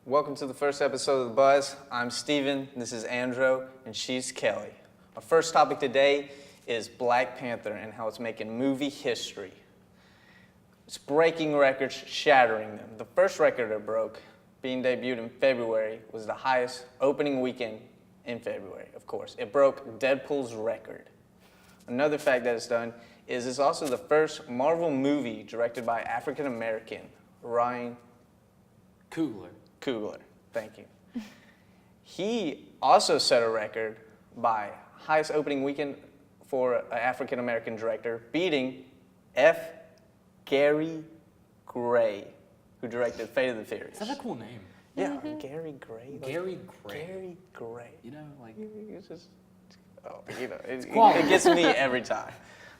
Welcome to the first episode of The Buzz. I'm Steven, this is Andrew, and she's Kelly. Our first topic today is Black Panther and how it's making movie history. It's breaking records, shattering them. The first record it broke, being debuted in February, was the highest opening weekend in February, of course. It broke Deadpool's record. Another fact that it's done is it's also the first Marvel movie directed by African-American Ryan Coogler, thank you. He also set a record by highest opening weekend for an African-American director, beating F. Gary Gray, who directed Fate of the Furious. Is that a cool name? Yeah, Gary Gray. Like, Gary Gray. Gary Gray. You know, like... It's just, it gets me every time.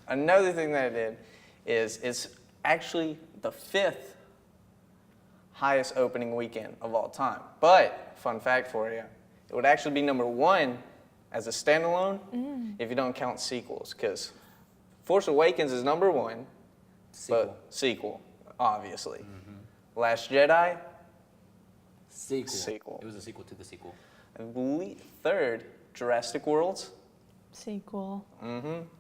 Another thing that it did is it's actually the 5th highest opening weekend of all time. But, fun fact for you, it would actually be number 1 as a standalone if you don't count sequels, because Force Awakens is number 1, but sequel, obviously. Last Jedi, sequel. It was a sequel to the sequel. I believe 3rd, Jurassic World. Sequel.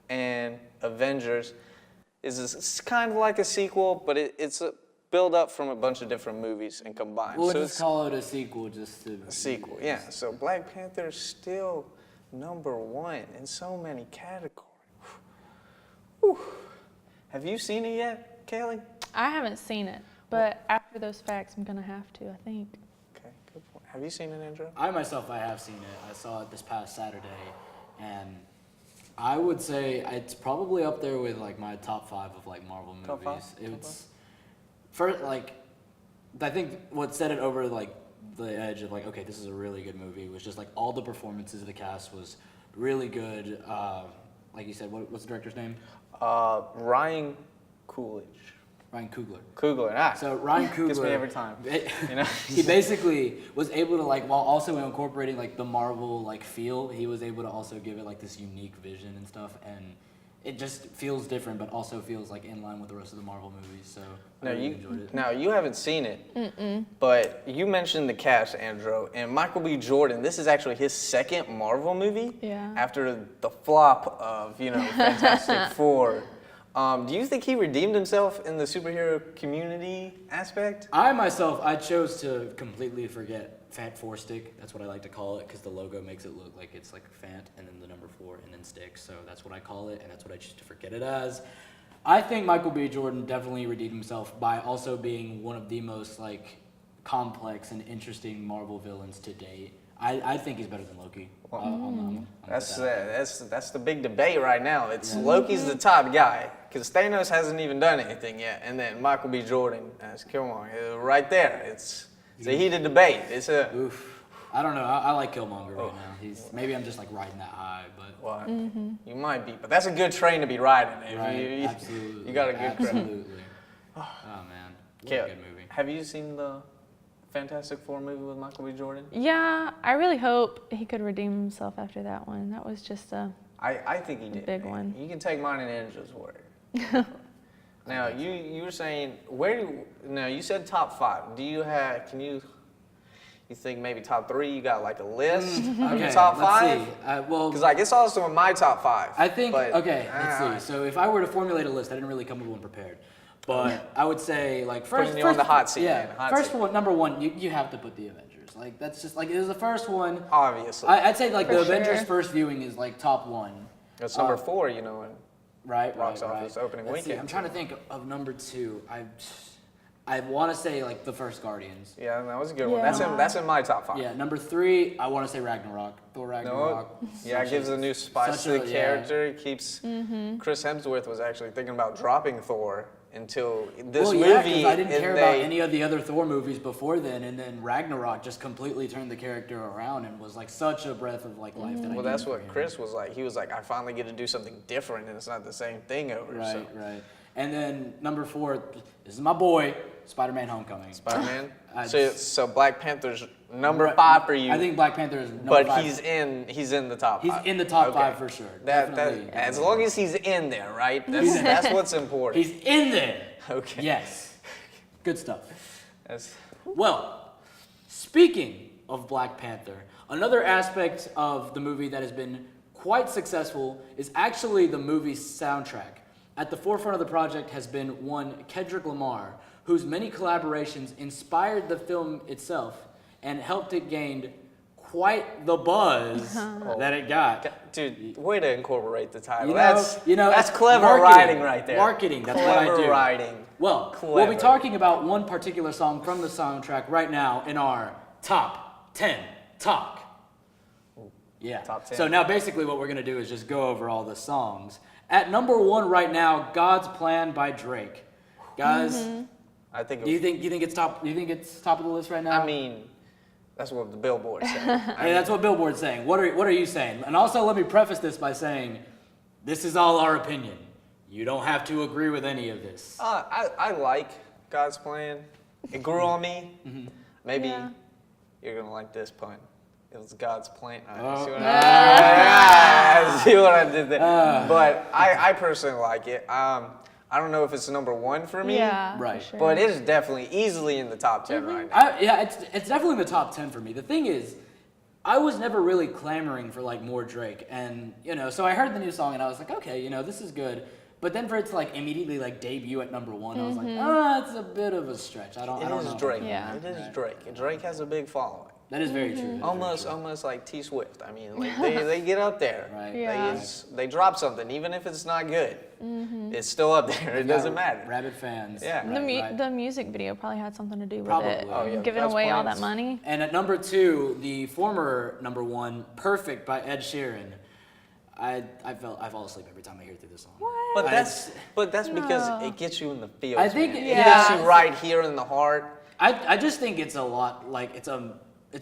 And Avengers is kind of like a sequel, but it's a build up from a bunch of different movies and combined. We'll so just call it a sequel just to... A sequel, yeah. So Black Panther is still number 1 in so many categories. Whew. Have you seen it yet, Kaylee? I haven't seen it, but after those facts, I'm gonna have to, I think. Okay, good point. Have you seen it, Andrew? I have seen it. I saw it this past Saturday, and I would say it's probably up there with like my top 5 of like Marvel movies. Top 5? It's first, like, I think what set it over like the edge of like, okay, this is a really good movie was just like all the performances of the cast was really good. Like you said, what's the director's name? Ryan Coogler. Ryan Coogler. Coogler. So Ryan Coogler gets me every time. You know, he basically was able to like, while also incorporating like the Marvel like feel, he was able to also give it like this unique vision and stuff, and it just feels different, but also feels like in line with the rest of the Marvel movies. So I really enjoyed it. Now you haven't seen it, but you mentioned the cast, Andrew, and Michael B. Jordan. This is actually his 2nd Marvel movie. Yeah. After the flop of Fantastic Four. Do you think he redeemed himself in the superhero community aspect? I chose to completely forget Fant 4 Stick. That's what I like to call it because the logo makes it look like it's like Fant and then the number 4 and then Stick. So that's what I call it, and that's what I choose to forget it as. I think Michael B. Jordan definitely redeemed himself by also being one of the most like complex and interesting Marvel villains to date. I think he's better than Loki. That's the big debate right now. It's Loki's the top guy because Thanos hasn't even done anything yet, and then Michael B. Jordan as Killmonger right there. It's a heated debate. It's a oof. I don't know. I like Killmonger right now. Maybe I'm just like riding that high, but you might be. But that's a good train to be riding. Right, absolutely. You got a good train. Absolutely. Oh man, what a good movie. Have you seen the Fantastic Four movie with Michael B. Jordan? Yeah, I really hope he could redeem himself after that one. That was just I think he did. Big one. You can take mine and Andrew's word. Now you were saying you said top 5. Do you have? You think maybe top 3? You got like a list of your top 5? Well, because like it's also in my top 5. I think let's see. So if I were to formulate a list, I didn't really come with one prepared. But I would say, like, first you on the hot seat. Yeah, man. First one, number 1, you have to put the Avengers. Like, that's just, like, it was the first one. Obviously. I'd say, like, the Avengers sure. first viewing is, like, top 1. That's number 4, Right, box office opening Let's see, weekend. I'm trying to think of number 2. I want to say, like, the first Guardians. Yeah, that was a good one. Yeah. That's in my top 5. Yeah, number 3, I want to say Ragnarok. Thor Ragnarok. Yeah, it gives a new spice to the character. It keeps... Chris Hemsworth was actually thinking about dropping Thor until this movie. Because I didn't care about any of the other Thor movies before then, and then Ragnarok just completely turned the character around and was like such a breath of like life. Well, that's what Chris was like. He was like, I finally get to do something different, and it's not the same thing over. Right. And then number 4, this is my boy, Spider-Man: Homecoming. Spider-Man. So Black Panther's number 5 for you. I think Black Panther is number 5. But he's in the top 5. He's in the top 5 for sure. Definitely. As long as he's in there, right? That's what's important. He's in there. Okay. Yes. Good stuff. That's... Well, Speaking of Black Panther, another aspect of the movie that has been quite successful is actually the movie's soundtrack. At the forefront of the project has been one Kendrick Lamar, whose many collaborations inspired the film itself and helped it gain quite the buzz that it got. Dude, way to incorporate the title. You know, that's clever marketing, writing right there. Marketing, that's clever what I do. Writing. Well, we'll be talking about one particular song from the soundtrack right now in our Top 10 Talk. Yeah. Top 10. So now basically what we're going to do is just go over all the songs. At number 1 right now, God's Plan by Drake. Guys, I think. do you think it's top of the list right now? I mean, that's what the Billboard said. Hey, that's what Billboard's saying. What are you saying? And also let me preface this by saying this is all our opinion. You don't have to agree with any of this. I like God's Plan. It grew on me. Maybe Yeah. you're gonna like this pun. It was God's plan. Oh. See what I did there? But I personally like it. I don't know if it's number 1 for me. Yeah, for Right. sure. But it is definitely easily in the top 10 right now. It's definitely in the top 10 for me. The thing is, I was never really clamoring for like more Drake, and so I heard the new song and I was like, okay, this is good. But then for it to like immediately like debut at number 1, I was like, it's a bit of a stretch. I don't It know. is Drake. Yeah. It is Drake. Drake has a big following. That is very true. Almost like T Swift. I mean, like they get up there. Right. Yeah. They drop something, even if it's not good. It's still up there. It doesn't matter. Rabid fans. Yeah. The music video probably had something to do with Probably. it. Oh, yeah, Giving that's away all plans. that money. And at number 2, the former number 1, Perfect by Ed Sheeran. I fall asleep every time I hear through this song. What? But that's because No. it gets you in the feels. I think man. it It gets does. you right here in the heart. I just think it's a lot like it's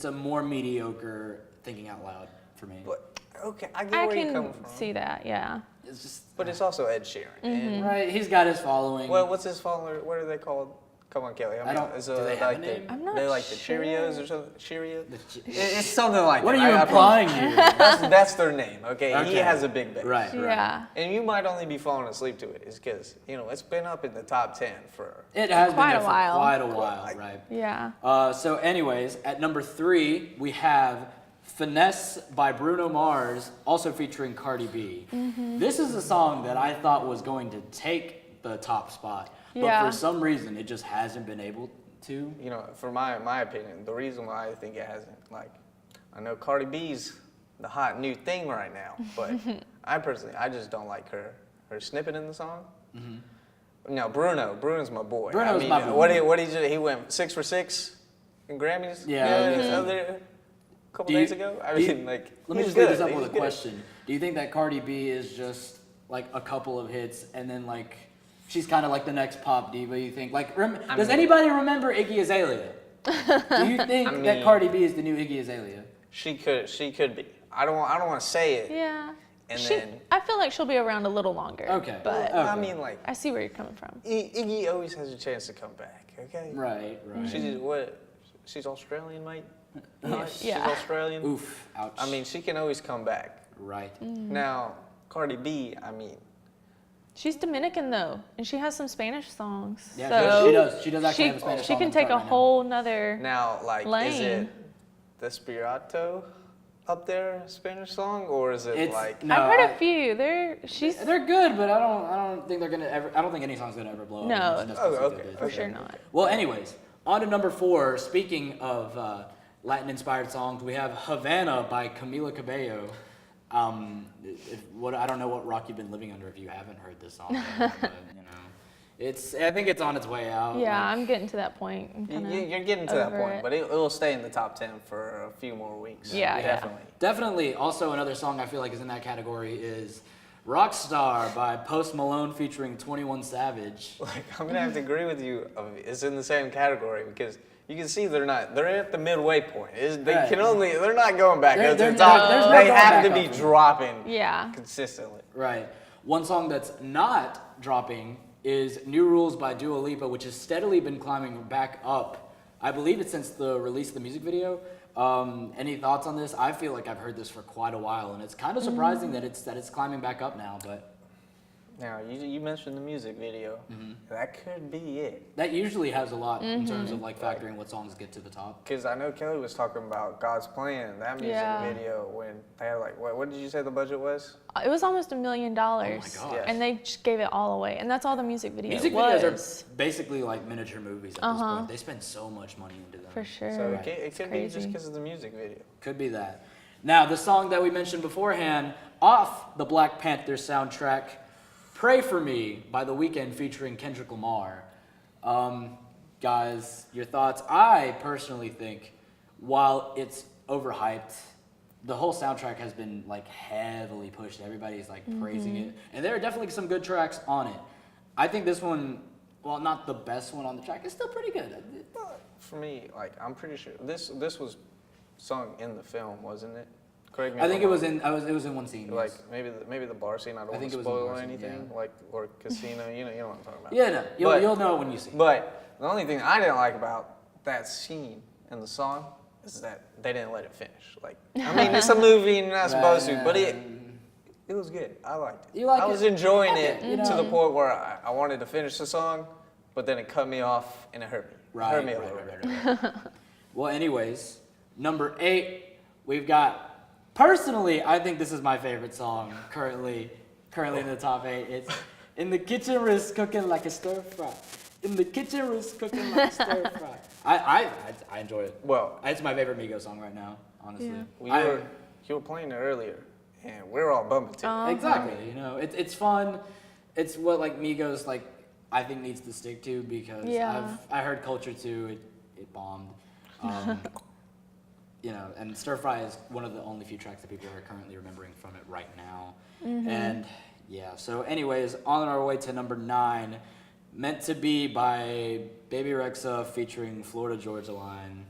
a more mediocre Thinking Out Loud for me. But okay, I get I where you're coming can from. see that, yeah. It's just But it's also Ed Sheeran. And right. He's got his following. well, what's his follower? What are they called? Come on, Kelly. I don't- Is do they have like a name? I'm not They're like the sure. Cheerios or something. Cheerios. The It's something like what that. are you implying here? That's their name. Okay? He Okay. has a big bass. Right. Yeah. And you might only be falling asleep to it, is because it's been up in the top 10 for. It has Quite been a there while. for quite a while, right? Yeah. So, anyways, at number 3 we have Finesse by Bruno Mars, also featuring Cardi B. This is a song that I thought was going to take the top spot, but Yeah. for some reason it just hasn't been able to. For my opinion, the reason why I think it hasn't, I know Cardi B's the hot new thing right now, but I just don't like her snippet in the song. No, Bruno's my boy. Bruno's my boy. What did he went 6 for 6 in Grammys? Yeah. A couple Do you- days ago. I do you- mean, like. Let me he's just leave good. this up He's with a good. question. Do you think that Cardi B is just like a couple of hits and then like she's kind of like the next pop diva? You think does anybody remember Iggy Azalea? Do you think that mean- Cardi B is the new Iggy Azalea? She could be. I don't want to say it. Yeah. And She- then I feel like she'll be around a little longer. Okay. But Okay. I mean, like I see where you're coming from. Iggy always has a chance to come back. Okay. Right. She's Australian, mate. Yeah. She's Australian. Oof. Ouch. I mean, she can always come back. right. Now, Cardi B, I mean, She's Dominican though, and she has some Spanish songs. Yeah, so she does. She does actually she, have a Spanish she song can on the take a chart right now. whole nother. now, like, is Lane. it Desperado up there, Spanish song, or is it It's like? no, I've heard a few. She's They're good, but I don't think they're gonna ever. I don't think any song's gonna ever blow up. No. Just Oh, because okay, they're good. for sure not. Well, anyways, on to number 4. Speaking of Latin-inspired songs, we have Havana by Camila Cabello. I don't know what rock you've been living under if you haven't heard this song, but I think it's on its way out. Yeah, like- I'm getting to that point. I'm kinda You're getting to that over point, it. but it will stay in the top 10 for a few more weeks. Yeah, yeah. definitely. Definitely. Also, another song I feel like is in that category is Rockstar by Post Malone featuring 21 Savage. Like, I'm gonna have to agree with you. It's in the same category because you can see they're at the midway point. Right. They're not going back They're- up to they're the top. not- there's no They going have back to up be from it. dropping Yeah. consistently. Right. One song that's not dropping is New Rules by Dua Lipa, which has steadily been climbing back up. I believe it's since the release of the music video. Any thoughts on this? I feel like I've heard this for quite a while, and it's kind of surprising that it's climbing back up now. But Now, you mentioned the music video. That could be it. That usually has a lot in terms of like factoring what songs get to the top. Because I know Kelly was talking about God's Plan, that music video, when they had like, what did you say the budget was? It was almost $1 million. Oh my gosh. And they just gave it all away. And that's all the music video Music was. videos are basically like miniature movies at this point. They spend so much money into them. For sure. So Right. it could be just because of the music video. Could be that. Now, the song that we mentioned beforehand, off the Black Panther soundtrack, Pray For Me by The Weeknd featuring Kendrick Lamar. Guys, your thoughts? I personally think, while it's overhyped, the whole soundtrack has been like heavily pushed. Everybody's like praising it. And there are definitely some good tracks on it. I think this one, while not the best one on the track, is still pretty good. For me, like, I'm pretty sure this was sung in the film, wasn't it? Correct me. I if think I'm it was wrong. it was in one scene. Like Yes. maybe the bar scene. I don't want think to it was in the spoil bar scene, anything. yeah. Like, or casino. You know what I'm talking about. Yeah, no, But- you'll know when you see it. But the only thing I didn't like about that scene in the song is that they didn't let it finish. Like, I mean, it's a movie and you're not supposed to, but it was good. I liked it. You liked I it? was enjoying Okay, it you to the know. point where I wanted to finish the song, but then it cut me off and it hurt me. It hurt me a little bit. right. Well, anyways, number 8, we've got. Personally, I think this is my favorite song currently in the top 8. It's In the Kitchen Wrist Cooking Like a Stir Fry. In the Kitchen Wrist Cooking Like a Stir Fry. I enjoy it. Well, It's my favorite Migos song right now, honestly. Yeah. you were playing it earlier, and we were all bumping to it. Exactly. You know, it's fun. It's what like Migos like I think needs to stick to because I heard Culture 2. It bombed. You know, and Stir Fry is one of the only few tracks that people are currently remembering from it right now. And yeah, so anyways, on our way to number 9, Meant to Be by Baby Rexha featuring Florida Georgia Line.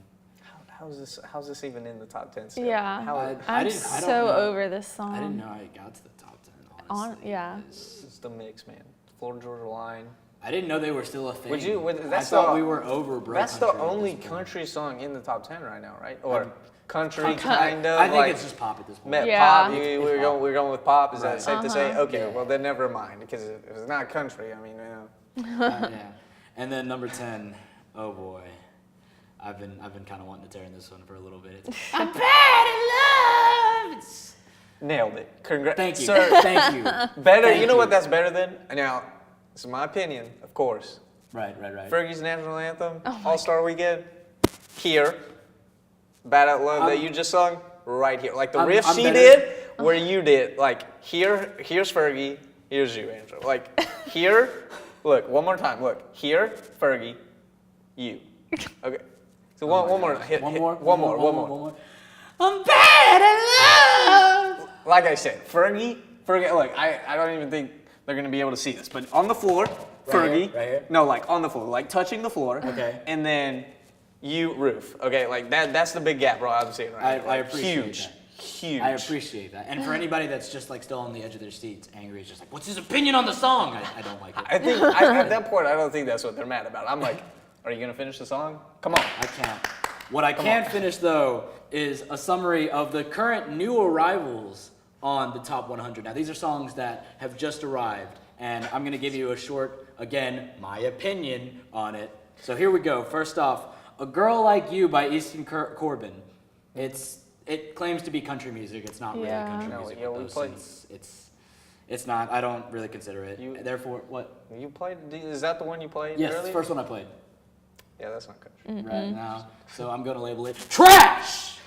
How's this even in the top 10 still? Yeah. How, I I'm don't so know. over this song. I didn't know how it got to the top 10, honestly. Yeah. it's the mix, man. Florida Georgia Line. I didn't know they were still a thing. I that's thought the- we were over bro That's country the at only this point. country song in the top 10 right now, right? Or country, Country. kind of. I think like, it's just pop at this point. met Yeah. pop. It's We're pop. going with pop. Is that Right. safe to say? Okay, Yeah. well then never mind. Because if it's not country, I mean, Yeah. And then number 10, oh boy. I've been kind of wanting to tear in this one for a little bit. I'm bad at love. nailed it. Congrats, Thank you. sir. Thank you. Better. Thank You know you. what that's better than? Now, this is my opinion, of course. Right. Fergie's national anthem, All-Star Weekend, here. Bad at Love that you just sung, right here. Like the I'm- riff I'm she better. did, where you did. Like here's Fergie, here's you, Andrew. Like here, look, one more time. Look, here, Fergie, you. Okay. So one more. One more. I'm bad at love. Like I said, Fergie. Look, I don't even think they're gonna be able to see this, but on the floor, Fergie. Right here? No, like on the floor, like touching the floor. Okay. And then you, Roof. Okay, like that's the big gap, bro. I'm seeing right now. I Like, appreciate huge, that. huge. I appreciate that. And for anybody that's just like still on the edge of their seats, angry, is just like, what's his opinion on the song? I don't like it. I think at that point, I don't think that's what they're mad about. I'm like, are you gonna finish the song? Come on. I can't. What I can finish though is a summary of the current new arrivals on the top 100. Now these are songs that have just arrived, and I'm gonna give you a short, again, my opinion on it. So here we go. First off, "A Girl Like You" by Easton Corbin. It claims to be country music. It's not really Yeah. country No, music. yeah, with we those played- synths. It's not. I don't really consider it. Therefore, what? You played? Is that the one you played Yes, it's earlier? the first one I played. Yeah, that's not country. Right now. So I'm going to label it trash.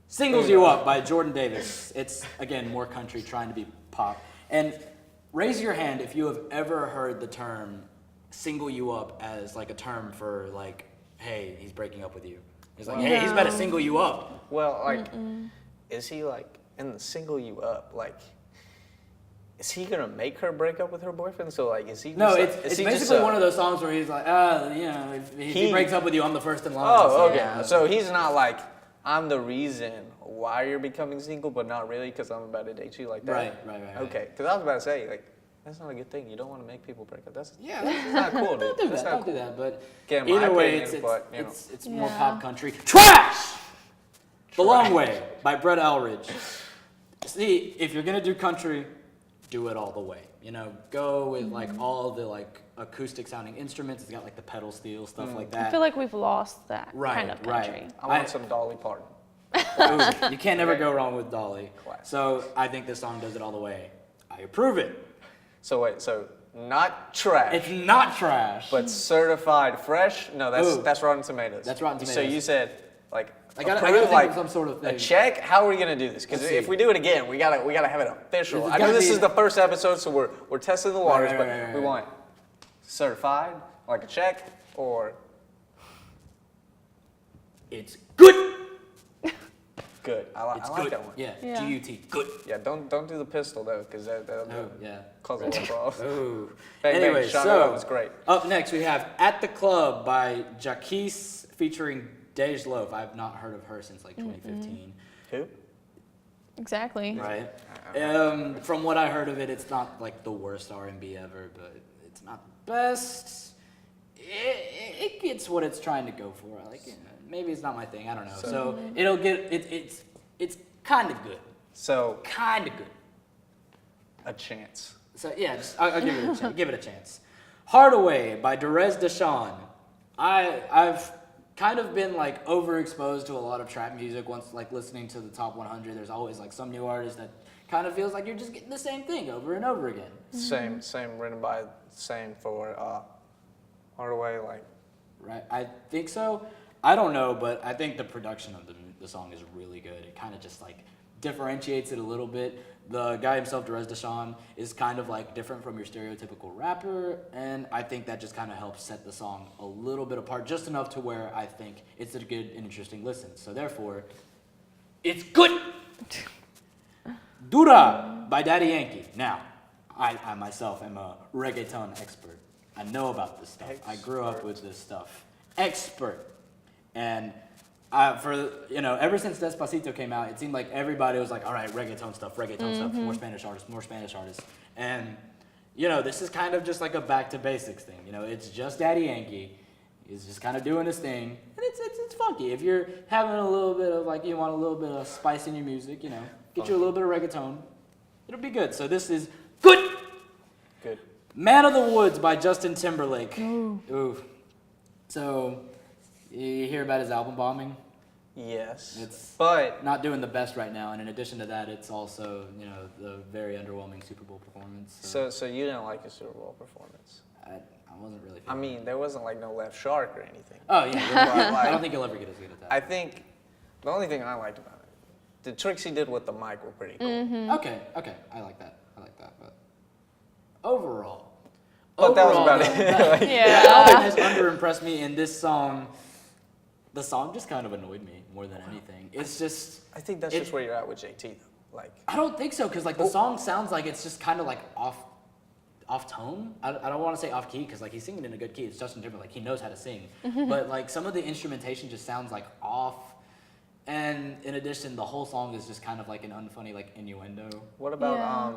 Singles You Up by Jordan Davis. It's, again, more country trying to be pop. And raise your hand if you have ever heard the term single you up as like a term for like, hey, he's breaking up with you. He's like, hey, he's about to single you up. Well, like, is he like in the single you up? Like, is he gonna make her break up with her boyfriend? So like, is he? Just, No, like, it's is he basically just, one of those songs where he's like, you know, if he breaks up with you, I'm the first in line. Oh, So, okay. yeah. So he's not like, I'm the reason why you're becoming single, but not really because I'm about to date you like that. Right. Okay, because I was about to say like, that's not a good thing. You don't want to make people break up. That's Yeah, not cool, dude. Don't do That's that. not Don't do that. But Again, my either way, opinion, but, you know. it's more Yeah. pop country. Trash. The Long Way by Brett Elridge. See, if you're gonna do country, do it all the way. You know, go with like all the like acoustic sounding instruments. It's got like the pedal steel stuff like that. I feel like we've lost that Right, kind of country. right. I want some Dolly Parton. Ooh, you can't never go wrong with Dolly. Classic. So I think this song does it all the way. I approve it. So wait, so not trash, It's not trash. but certified fresh? No, Ooh. that's Rotten Tomatoes. That's Rotten So Tomatoes. you said like I gotta approve, think like of some sort of thing. a check? How are we gonna do this? Because Let's see. if we do it again, we gotta have it official. It's I know gotta this be- is the first episode, so we're testing the waters, right, but right, we right. want certified, like a check, or It's good. good. I It's like good. that one. Yeah. Yeah. G-U-T. Good. Yeah, don't do the pistol though, because that'll Oh, yeah. cause a little problem. Ooh. Bang, bang, Anyway, Sean, so that was great. up next we have "At the Club" by Jaquise featuring Dej Loaf. I've not heard of her since like 2015. Who? Exactly. Right. From what I heard of it, it's not like the worst R&B ever, but it's not the best. It gets what it's trying to go for. Like, maybe it's not my thing. I don't know. So it'll get it's kind of good. So Kind of good. a chance. So yeah, I'll give it a chance. Give it a chance. "Hardaway" by Derez Deshawn. I've kind of been like overexposed to a lot of trap music. Once like listening to the top 100, there's always like some new artist that kind of feels like you're just getting the same thing over and over again. Same written by same for Hardaway, like Right? I think so. I don't know, but I think the production of the song is really good. It kind of just like differentiates it a little bit. The guy himself, Derez Deshawn, is kind of like different from your stereotypical rapper, and I think that just kind of helps set the song a little bit apart, just enough to where I think it's a good and interesting listen. So therefore, it's good. "Dura" by Daddy Yankee. Now, I myself am a reggaeton expert. I know about this stuff. I grew up with this stuff. Expert. And ever since Despacito came out, it seemed like everybody was like, all right, reggaeton stuff, more Spanish artists. And, this is kind of just like a back to basics thing. It's just Daddy Yankee. He's just kind of doing his thing. And it's funky. If you're having a little bit of you want a little bit of spice in your music, get you a little bit of reggaeton. It'll be good. So this is good. good. "Man of the Woods" by Justin Timberlake. Ooh. So, you hear about his album bombing? Yes. It's but not doing the best right now, and in addition to that, it's also, the very underwhelming Super Bowl performance. so you didn't like his Super Bowl performance? I wasn't really I feeling it. mean, there wasn't like no left shark or anything. Oh, yeah. I don't think you'll ever get as good at that. I think the only thing I liked about it, the tricks he did with the mic were pretty cool. Okay. I like that. But overall. But that was overall, about though, it. The Yeah. album has underimpressed me, and this song, the song just kind of annoyed me more than anything. It's just, I think that's just where you're at with JT though. Like, I don't think so, because like the song sounds like it's just kind of like off tone. I don't want to say off key, because like he's singing in a good key. It's Justin Timberlake. He knows how to sing. But like some of the instrumentation just sounds like off. And in addition, the whole song is just kind of like an unfunny like innuendo. what about Yeah.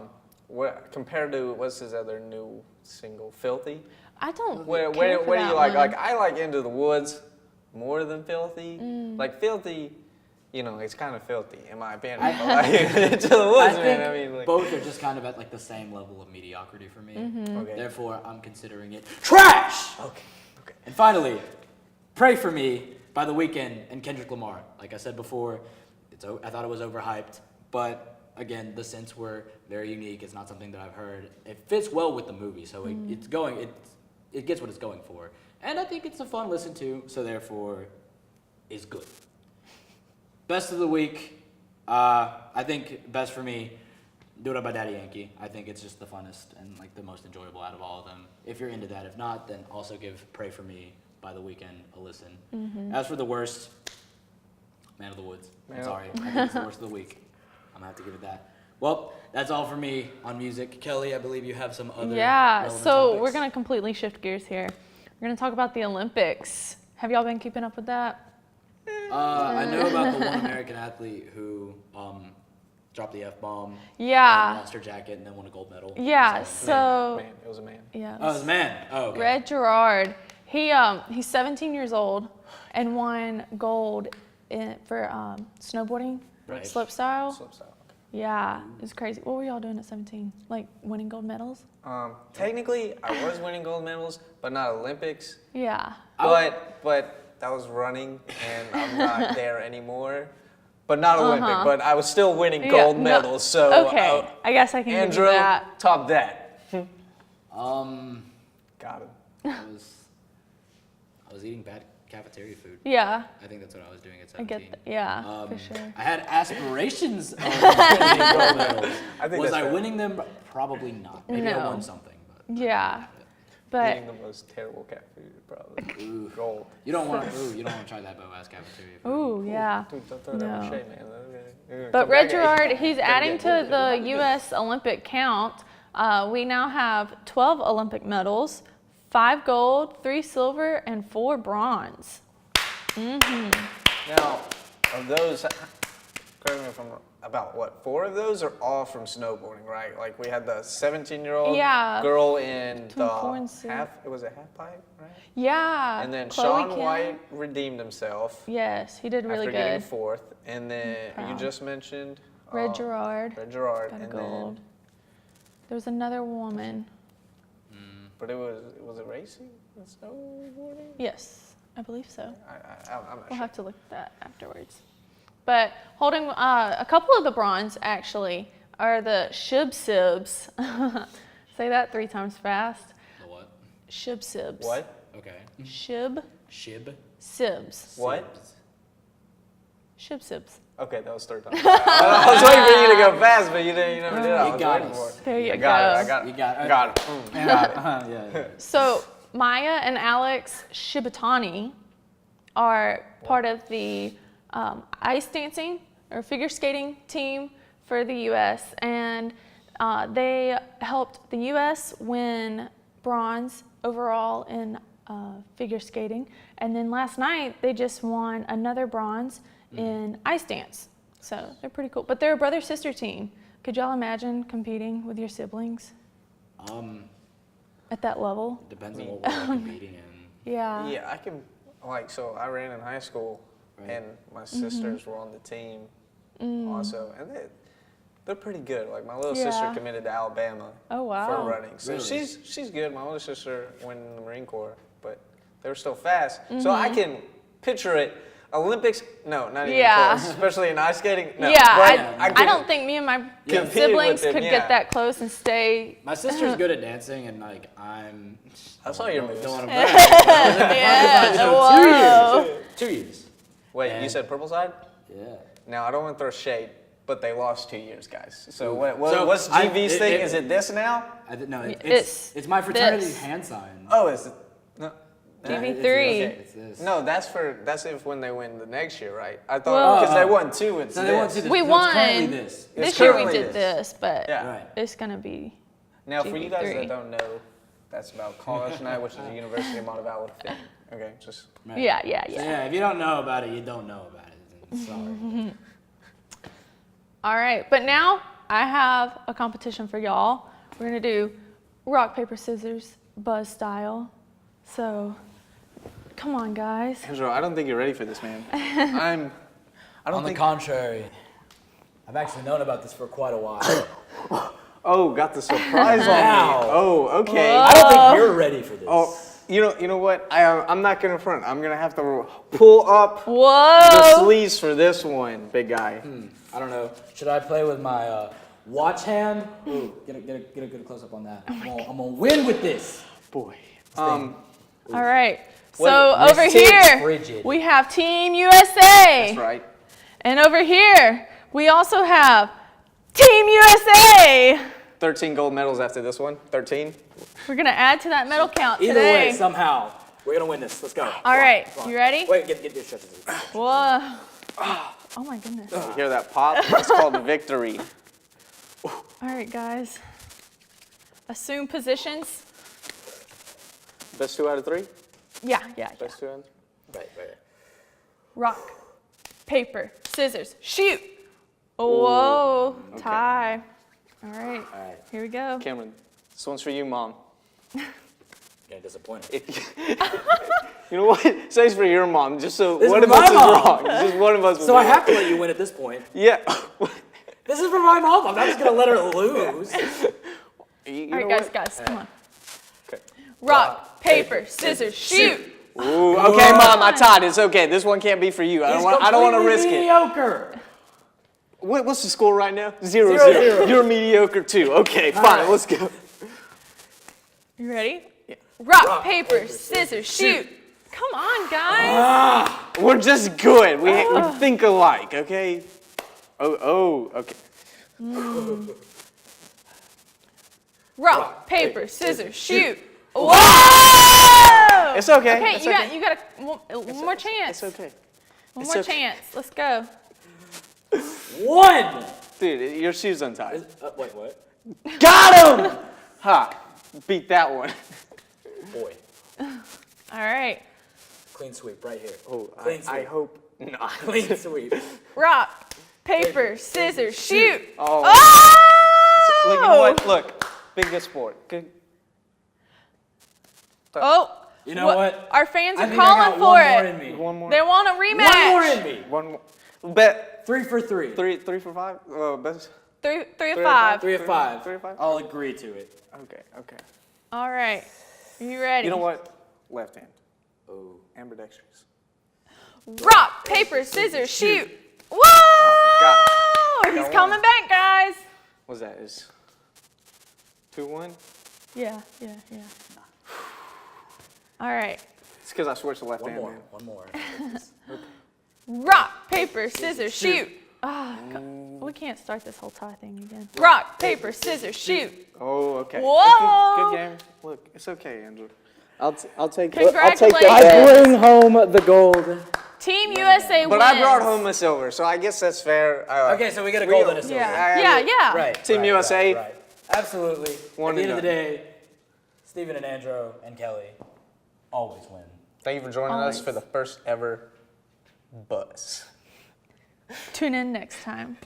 what compared to what's his other new single, Filthy? I don't. Where care for do you that like? one. Like I like Into the Woods more than Filthy. Like Filthy, it's kind of filthy in my opinion. But like Into the Woods, man. I mean, like, both are just kind of at like the same level of mediocrity for me. Okay. Therefore, I'm considering it trash. Okay. And finally, "Pray for Me" by The Weeknd and Kendrick Lamar. Like I said before, I thought it was overhyped, but again, the synths were very unique. It's not something that I've heard. It fits well with the movie, so it gets what it's going for. And I think it's a fun listen to, so therefore, is good. Best of the week, I think best for me, "Dura" by Daddy Yankee. I think it's just the funnest and like the most enjoyable out of all of them. If you're into that, if not, then also give "Pray for Me" by The Weeknd a listen. As for the worst, "Man of the Woods." I'm sorry, I think it's the worst of the week. I'm gonna have to give it that. Well, that's all for me on music. Kelly, I believe you have some other relevant So topics. we're gonna completely shift gears here. We're gonna talk about the Olympics. Have y'all been keeping up with that? I know about the one American athlete who dropped the F-bomb. Yeah. And lost her jacket and then won a gold medal. Yeah. So- So man, it was a man. yeah. Oh, it was a man. Oh, okay. Red Gerard. He's 17 years old and won gold for snowboarding, Right. slopestyle. Slopestyle. Okay. Yeah, it was crazy. What were y'all doing at 17? Like winning gold medals? Technically, I was winning gold medals, but not Olympics. Yeah. But that was running, and I'm not there anymore. But not Olympic, but I was still winning gold medals. So okay, I guess I can give Andrew, you that. top that. Got it. I was eating bad cafeteria food. Yeah, I think that's what I was doing at I 17. get that. Yeah, for sure. I had aspirations of winning gold medals. I think was that's I fair. winning them? Probably not. Maybe I No. won something. But Yeah, but Eating the most terrible cat food, probably. Gold. you don't want to try that Boaz cafeteria food. ooh, yeah. Dude, don't throw that No. in shade, man. But Red Gerard, he's adding to the U.S. Olympic count. We now have 12 Olympic medals, 5 gold, 3 silver, and 4 bronze. Now, of those, correct me if I'm wrong, about what, 4 of those are all from snowboarding, right? Like we had the 17-year-old Yeah. girl in Between 4 and the 6. it was a half pipe, right? Yeah. And then Chloe Shaun Kim. White redeemed himself Yes, he did really after getting good. 4th. And then you proud. just mentioned Red Gerard Red Gerard, got a and gold. then, There was another woman. but it was it racing and snowboarding? Yes, I believe so. I'm not We'll sure. have to look at that afterwards. But holding a couple of the bronze actually are the Shib Sibs. Say that 3 times fast. The what? Shib Sibs. What? Okay. Shib Shib. Sibs. What? Shib Sibs. Okay, that was 3rd time. I was waiting for you to go fast, but you never did. I You was got waiting us. for it. There you I go. got it. I got it. You got it. Got it. Got it. Yeah. So Maya and Alex Shibatani are part of the ice dancing or figure skating team for the U.S. and they helped the U.S. win bronze overall in figure skating. And then last night they just won another bronze in ice dance. So they're pretty cool. But they're a brother-sister team. Could y'all imagine competing with your siblings at that level? Depends on what we're competing in. Yeah. Yeah, I can, so I ran in high school, Right. and my sisters were on the team also, and they're pretty good. Like, my little sister Yeah. committed to Alabama Oh, wow. for running. So Really? she's good. My older sister went in the Marine Corps, but they were still fast. So I can picture it. Olympics, no, not even Yeah. close. Especially in ice skating, no. Yeah, But I don't think me and my Competed siblings with them, could yeah. get that close and stay. My sister's good at dancing, and like I'm. I saw your moves. Don't want to brag. Yeah, whoa. 2 years. Wait, you And- said purple side? Yeah. Now, I don't want to throw shade, but they lost 2 years, guys. So So what's I- GV's it- thing? it- Is it this now? No, It's it's my fraternity this. hand sign. Oh, is it? No. Yeah, GV3. It's this. No, that's if when they win the next year, right? I Well- thought because they won 2, it's So this. they want to do We this. No, it's currently won. this. This year we currently did this, but Yeah. Right. it's gonna be. Now, for you guys GV3. that don't know, that's about college night, which is a University of Montevallo thing. Okay, just Right. Yeah. So yeah, if you don't know about it, you don't know about it. And sorry. All right, but now I have a competition for y'all. We're gonna do rock paper scissors buzz style. So, come on, guys. Andrew, I don't think you're ready for this, man. I don't On the think. contrary, I've actually known about this for quite a while. Oh, got the surprise on me. Wow. Oh, okay. I don't think you're ready for this. Oh, you know what? I'm not gonna front. I'm gonna have to pull up the Whoa! sleeves for this one, big guy. I don't know. Should I play with my watch hand? Ooh, get a good close up on that. I'm gonna win with this. Boy. All right. What- So This over is here frigid. we have Team USA, That's right. and over here we also have Team USA. 13 gold medals after this one. 13. We're gonna add to that medal count Either today. way, somehow we're gonna win this. Let's go. All right, you ready? Wait, get your stretches. Whoa! Oh my goodness! You hear that pop? It's called victory. All right, guys. Assume positions. Best 2 out of 3? Yeah. Best 2 out of 3? Right. Rock, paper, scissors, shoot. Whoa! Tie. All right. All right. Here we go. Cameron, this one's for you, Mom. Getting disappointed. You know what? Say it's for your mom, just so This one is of us my is mom. wrong. Just one of us. So I have to let you win at this point. Yeah. This is for my mom. I'm not just gonna let her lose. You All know right, what? guys, come on. Okay. Rock, paper, scissors, shoot. Ooh, okay, Mom, I tied. It's okay. This one can't be for you. I don't want to risk it. Mediocre. What's the score right now? 0-0. 0-0. You're mediocre too. Okay, fine. right. Let's go. You ready? Yeah. Rock, paper, scissors, shoot. Come on, guys. We're just good. We think alike, okay? Okay. Rock, paper, scissors, shoot. Whoa! It's okay. Okay, It's you okay. got one more chance. It's okay. One It's more okay. chance. Let's go. 1. Dude, your shoe's untied. Wait, what? Got him! Ha! Beat that one. Boy. All right. Clean sweep right here. Oh, Clean sweep. I hope not. Clean sweep. Rock, paper, scissors, shoot. Oh. Oh! Look, you know what? Look, big good sport. Good. Oh. You know what? Our fans I are think I calling got for one it. more in me. One more. They want a rematch. One more in me. One more. Bet 3 for 3. three for 5. Best. Three of of five. 3 of 5. 3 of 5. I'll agree to it. Okay. All right. You ready? You know what? Left hand. Oh. Ambidextrous. Rock, paper, scissors, shoot. Whoa! Got He's one. coming back, guys. What's that? Is 2-1? Yeah. All right. It's because I switched to left One hand. more. Man. One more. Rock, paper, scissors, shoot. We can't start this whole tie thing again. Rock, paper, scissors, shoot. Oh, okay. Whoa! Good game. Look, it's okay, Andrew. I'll take Congratulations. I bring home the gold. Team USA wins. But I brought home a silver, so I guess that's fair. Okay, so we get a gold and a silver. Yeah. Right. Team USA. Right. Absolutely. One At the and end of the done. day, Stephen and Andrew and Kelly always win. Thank you for joining us for the first ever buzz. Tune in next time.